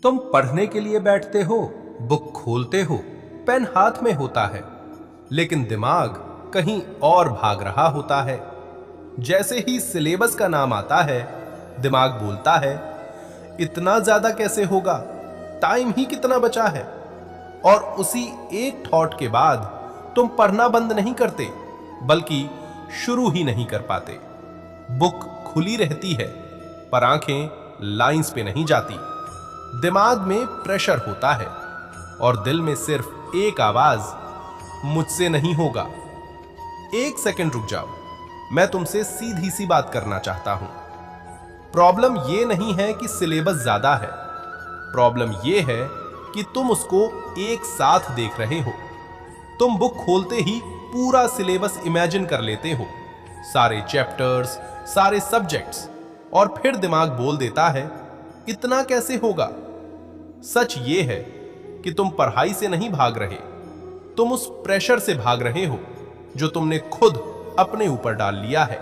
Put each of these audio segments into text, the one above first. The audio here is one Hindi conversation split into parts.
तुम पढ़ने के लिए बैठते हो, बुक खोलते हो, पेन हाथ में होता है, लेकिन दिमाग कहीं और भाग रहा होता है। जैसे ही सिलेबस का नाम आता है, दिमाग बोलता है, इतना ज्यादा कैसे होगा, टाइम ही कितना बचा है। और उसी एक थॉट के बाद तुम पढ़ना बंद नहीं करते, बल्कि शुरू ही नहीं कर पाते। बुक खुली रहती है, पर आंखें लाइंस पे नहीं जाती। दिमाग में प्रेशर होता है और दिल में सिर्फ एक आवाज, मुझसे नहीं होगा। एक सेकंड रुक जाओ, मैं तुमसे सीधी सी बात करना चाहता हूं। प्रॉब्लम यह नहीं है कि सिलेबस ज्यादा है, प्रॉब्लम यह है कि तुम उसको एक साथ देख रहे हो। तुम बुक खोलते ही पूरा सिलेबस इमेजिन कर लेते हो, सारे चैप्टर्स, सारे सब्जेक्ट्स, और फिर दिमाग बोल देता है, इतना कैसे होगा। सच ये है कि तुम पढ़ाई से नहीं भाग रहे, तुम उस प्रेशर से भाग रहे हो जो तुमने खुद अपने ऊपर डाल लिया है।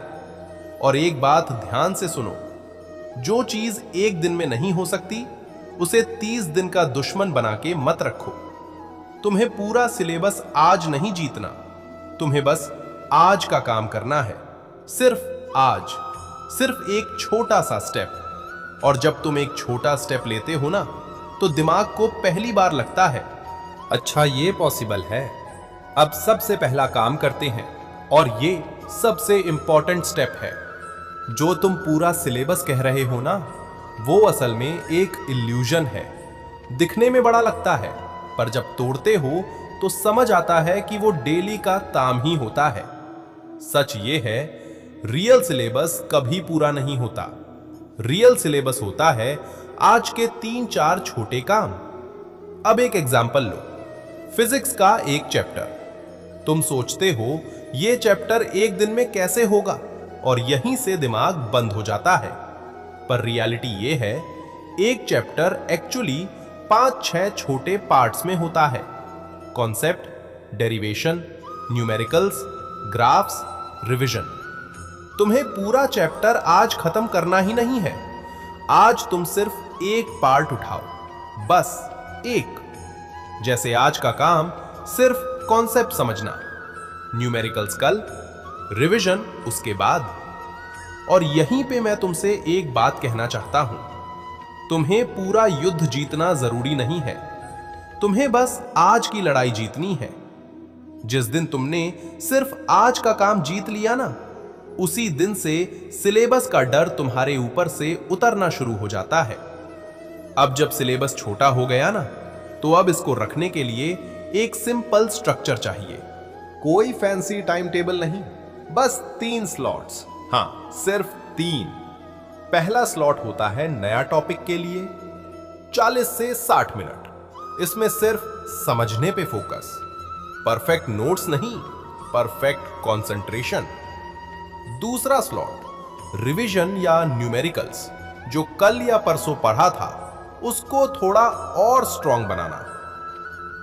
और एक बात ध्यान से सुनो, जो चीज एक दिन में नहीं हो सकती, उसे 30 दिन का दुश्मन बना के मत रखो। तुम्हें पूरा सिलेबस आज नहीं जीतना, तुम्हें बस आज का काम करना है, सिर्फ आज, सिर्फ एक छोटा सा स्टेप। और जब तुम एक छोटा स्टेप लेते हो ना, तो दिमाग को पहली बार लगता है, अच्छा ये पॉसिबल है, अब सबसे पहला काम करते हैं। और ये सबसे इंपॉर्टेंट स्टेप है। जो तुम पूरा सिलेबस कह रहे हो ना, वो असल में एक इल्यूजन है। दिखने में बड़ा लगता है, पर जब तोड़ते हो तो समझ आता है कि वो डेली का काम ही होता है। सच ये है, रियल सिलेबस कभी पूरा नहीं होता। रियल सिलेबस होता है आज के 3-4 छोटे काम। अब एक एग्जाम्पल लो, फिजिक्स का एक चैप्टर। तुम सोचते हो ये चैप्टर एक दिन में कैसे होगा, और यहीं से दिमाग बंद हो जाता है। पर रियलिटी ये है, एक चैप्टर एक्चुअली 5-6 छोटे पार्ट्स में होता है। Concept, derivation, numericals, graphs, revision. तुम्हें पूरा चैप्टर आज खत्म करना ही नहीं है। आज तुम सिर्फ एक पार्ट उठाओ, बस एक। जैसे आज का काम सिर्फ कॉन्सेप्ट समझना, न्यूमेरिकल्स कल, रिवीजन उसके बाद। और यहीं पे मैं तुमसे एक बात कहना चाहता हूं, तुम्हें पूरा युद्ध जीतना जरूरी नहीं है, तुम्हें बस आज की लड़ाई जीतनी है। जिस दिन तुमने सिर्फ आज का काम जीत लिया ना, उसी दिन से सिलेबस का डर तुम्हारे ऊपर से उतरना शुरू हो जाता है। अब जब सिलेबस छोटा हो गया ना, तो अब इसको रखने के लिए एक सिंपल स्ट्रक्चर चाहिए। कोई फैंसी टाइम टेबल नहीं, बस 3 स्लॉट्स। हाँ, सिर्फ 3। पहला स्लॉट होता है नया टॉपिक के लिए, 40 से 60 मिनट। इसमें सिर्फ समझने पे फोकस, परफेक्ट नोट्स नहीं, परफेक्ट कंसंट्रेशन। दूसरा स्लॉट रिवीजन या न्यूमेरिकल्स, जो कल या परसों पढ़ा था उसको थोड़ा और स्ट्रॉन्ग बनाना।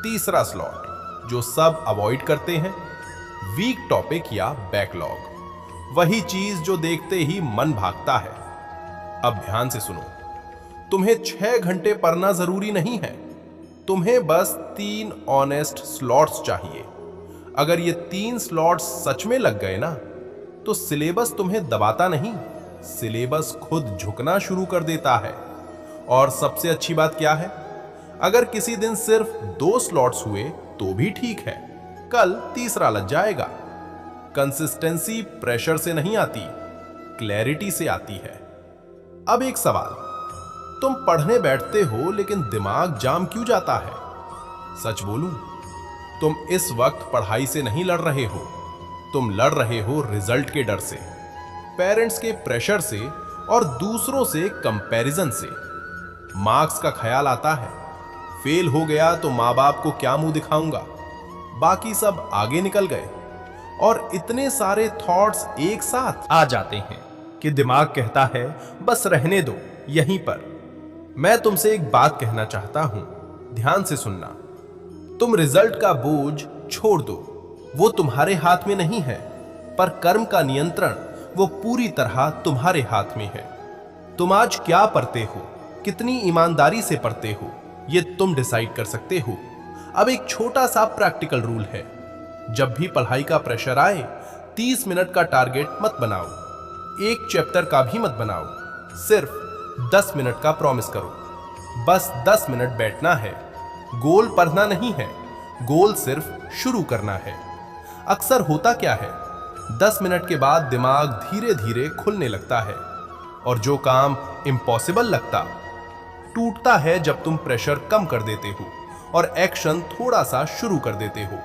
तीसरा स्लॉट, जो सब अवॉइड करते हैं, वीक टॉपिक या बैकलॉग, वही चीज जो देखते ही मन भागता है। अब ध्यान से सुनो, तुम्हें 6 घंटे पढ़ना जरूरी नहीं है, तुम्हें बस 3 ऑनेस्ट स्लॉट्स चाहिए। अगर ये 3 स्लॉट्स सच में लग गए ना, तो सिलेबस तुम्हें दबाता नहीं, सिलेबस खुद झुकना शुरू कर देता है। और सबसे अच्छी बात क्या है, अगर किसी दिन सिर्फ 2 स्लॉट्स हुए तो भी ठीक है, कल तीसरा लग जाएगा। कंसिस्टेंसी प्रेशर से नहीं आती, क्लैरिटी से आती है। अब एक सवाल, तुम पढ़ने बैठते हो लेकिन दिमाग जाम क्यों जाता है? सच बोलूं, तुम इस वक्त पढ़ाई से नहीं लड़ रहे हो, तुम लड़ रहे हो रिजल्ट के डर से, पेरेंट्स के प्रेशर से, और दूसरों से कंपैरिजन से। मार्क्स का ख्याल आता है, फेल हो गया तो माँ बाप को क्या मुंह दिखाऊंगा, बाकी सब आगे निकल गए। और इतने सारे थॉट्स एक साथ आ जाते हैं कि दिमाग कहता है, बस रहने दो यहीं पर। मैं तुमसे एक बात कहना चाहता हूं, ध्यान से सुनना। तुम रिजल्ट का बोझ छोड़ दो, वो तुम्हारे हाथ में नहीं है, पर कर्म का नियंत्रण वो पूरी तरह तुम्हारे हाथ में है। तुम आज क्या पढ़ते हो, कितनी ईमानदारी से पढ़ते हो ये तुम डिसाइड कर सकते हो। अब एक छोटा सा प्रैक्टिकल रूल है, जब भी पढ़ाई का प्रेशर आए 30 मिनट का टारगेट मत बनाओ, एक चैप्टर का भी मत बनाओ, सिर्फ 10 मिनट का प्रॉमिस करो। बस 10 मिनट बैठना है, गोल पढ़ना नहीं है, गोल सिर्फ शुरू करना है। अक्सर होता क्या है, 10 मिनट के बाद दिमाग धीरे धीरे खुलने लगता है और जो काम इम्पॉसिबल लगता टूटता है जब तुम प्रेशर कम कर देते हो और एक्शन थोड़ा सा शुरू कर देते हो।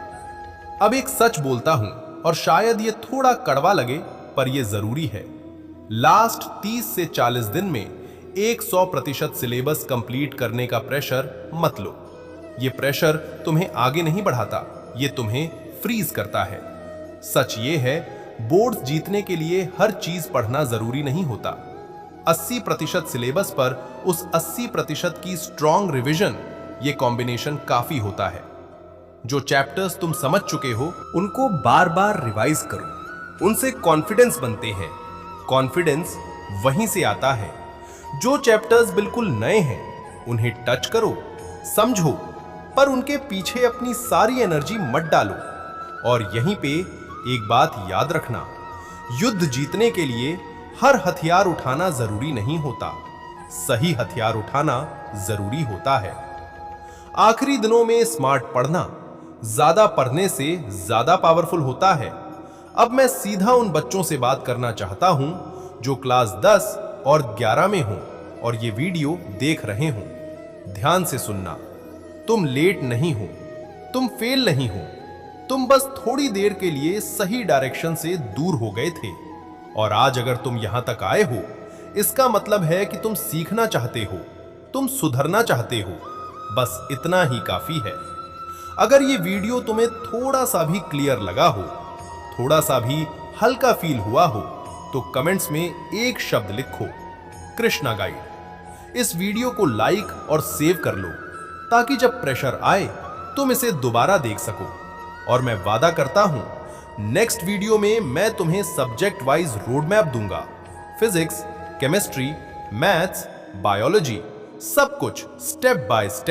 अब एक सच बोलता हूं और शायद ये थोड़ा कड़वा लगे पर यह जरूरी है। लास्ट 30 से 40 दिन में 100% सिलेबस कंप्लीट करने का प्रेशर मत लो। ये प्रेशर तुम्हें आगे नहीं बढ़ाता, ये तुम्हें फ्रीज करता है। सच ये है, बोर्ड्स जीतने के लिए हर चीज पढ़ना जरूरी नहीं होता। 80% सिलेबस पर उस 80% की स्ट्रॉन्ग रिवीजन, ये कॉम्बिनेशन काफी होता है। जो चैप्टर्स तुम समझ चुके हो उनको बार बार रिवाइज करो, उनसे कॉन्फिडेंस बनते हैं। कॉन्फिडेंस वहीं से आता है। जो चैप्टर्स बिल्कुल नए हैं उन्हें टच करो, समझो, पर उनके पीछे अपनी सारी एनर्जी मत डालो। और यहीं पे एक बात याद रखना, युद्ध जीतने के लिए हर हथियार उठाना जरूरी नहीं होता, सही हथियार उठाना जरूरी होता है। आखिरी दिनों में स्मार्ट पढ़ना ज्यादा पढ़ने से ज्यादा पावरफुल होता है। अब मैं सीधा उन बच्चों से बात करना चाहता हूं जो क्लास 10 और 11 में हो और ये वीडियो देख रहे हो। ध्यान से सुनना, तुम लेट नहीं हो, तुम फेल नहीं हो, तुम बस थोड़ी देर के लिए सही डायरेक्शन से दूर हो गए थे। और आज अगर तुम यहां तक आए हो, इसका मतलब है कि तुम सीखना चाहते हो, तुम सुधरना चाहते हो। बस इतना ही काफी है। अगर ये वीडियो तुम्हें थोड़ा सा भी क्लियर लगा हो, थोड़ा सा भी हल्का फील हुआ हो, तो कमेंट्स में एक शब्द लिखो, कृष्णा गाइड। इस वीडियो को लाइक और सेव कर लो ताकि जब प्रेशर आए तुम इसे दोबारा देख सको। और मैं वादा करता हूं, नेक्स्ट वीडियो में मैं तुम्हें सब्जेक्ट वाइज रोड मैप दूंगा। फिजिक्स, केमिस्ट्री, मैथ्स, बायोलॉजी, सब कुछ स्टेप बाय स्टेप।